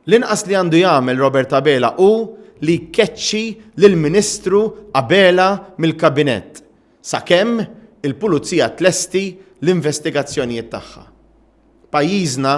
L-inqas li għandu jagħmel Robert Abela hu li jkeċċi lill-Ministru Abela mill-Kabinett sakemm il-Pulizija tlesti l-investigazzjonijiet tagħha. Pajjiżna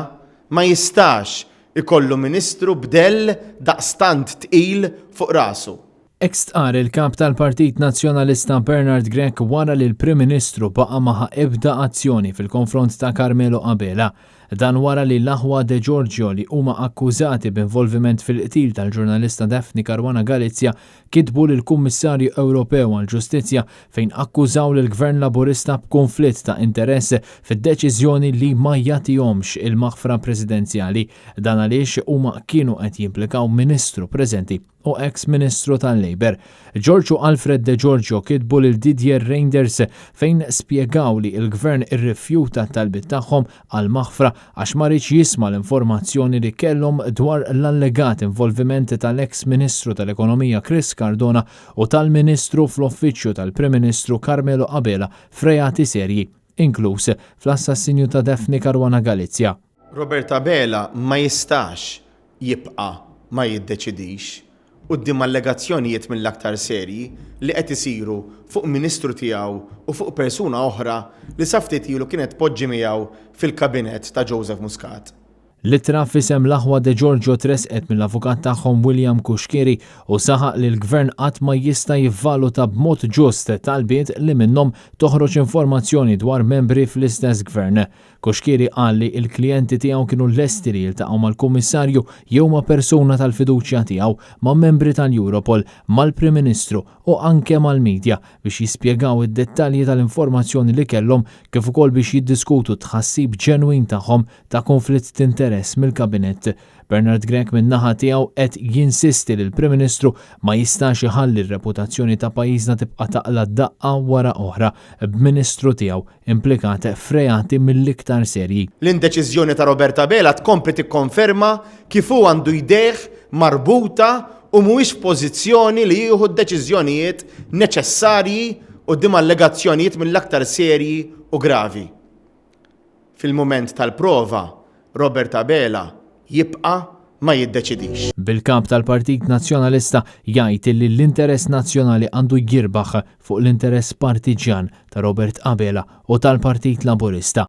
ma jistax ikollu Ministru bdell daqstant tqil fuq rasu. Ekstqar il-kap tal-Partit Nazzjonalista Bernard Grech wara li l-Prim Ministru baqa' ma ebda azzjoni fil-konfront ta' Carmelo Abela. Dan wara li l-aħwa De Giorgio li huma akkużati b'involviment fil-qtil tal-ġurnalista Daphne Caruana Galizia kitbu lill-Kummissarju Ewropew għall-Ġustizzja fejn akkużaw lill-Gvern Laburista b'konflitt ta' interess fid-deċiżjoni li ma jagħtihomx il-maħfra presidenzjali. Dan għaliex huma kienu qed jimplikaw Ministru preżenti u ex-Ministru tal-Labor. Giorgio Alfred De Giorgio kitbu lil Didier Reinders fejn spjegaw li l-Gvern irrifjuta t-talbit tagħhom għal maħfra għax ma rridx jisma' l-informazzjoni li kellhom dwar l-allegat involviment tal-ex-Ministru tal-Ekonomija Chris Cardona u tal-Ministru fl-Uffiċċju tal-Prim Ministru Carmelo Abela f'reati serji, inkluż fl-assassinju ta' Daphne Caruana Galizia. Robert Abela ma jistax jibqa' ma jiddeċidix quddiem allegazzjonijiet mill-aktar serji li qed isiru fuq Ministru tiegħu u fuq persuna oħra li sa ftit ilu kienet poġġi miegħu fil-kabinett ta' Joseph Muscat. L-ittra f'isem l-aħwa De Giorgio tresqet mill-avukat tagħhom William Kuxkiri u saħaq li l-Gvern qatt ma jista' jivvaluta b'mod ġust talbiet li minnhom toħroġ informazzjoni dwar membri fl-istess Gvern. Kuxkiri qal li l-klijenti tiegħu kienu lesti li jiltaqgħu mal-Kummissarju jew ma' persuna tal-fiduċja tiegħu ma' membri tal-Europol, mal-Prim Ministru u anke mal-Midja biex jispjegaw id-dettalji tal-informazzjoni li kellhom kif ukoll biex jiddiskutu tħassib ġenwin tagħhom ta' konflitt interess mill-Kabinett. Bernard Grech min-naħa tiegħu qed jinsisti li l-Prim Ministru ma jistax iħalli r-reputazzjoni ta' pajjiżna tibqa' taqla daqqa wara oħra b'Ministru tiegħu implikat f'reati mill-iktar serji. L-indeċiżjoni ta' Robert Abela tkompli tikkonferma kif hu għandu jdejh marbuta u mhuwiex f'pożizzjoni li jieħu d-deċiżjonijiet neċessarji quddiem allegazzjonijiet mill-aktar serji u gravi. Fil-mument tal-prova, Robert Abela jibqa' ma jiddeċidix. Bil-kap tal-Partit Nazzjonalista jgħid li l-interess nazzjonali għandu jirbaħ fuq l-interess partiġjan ta' Robert Abela u tal-Partit Laburista.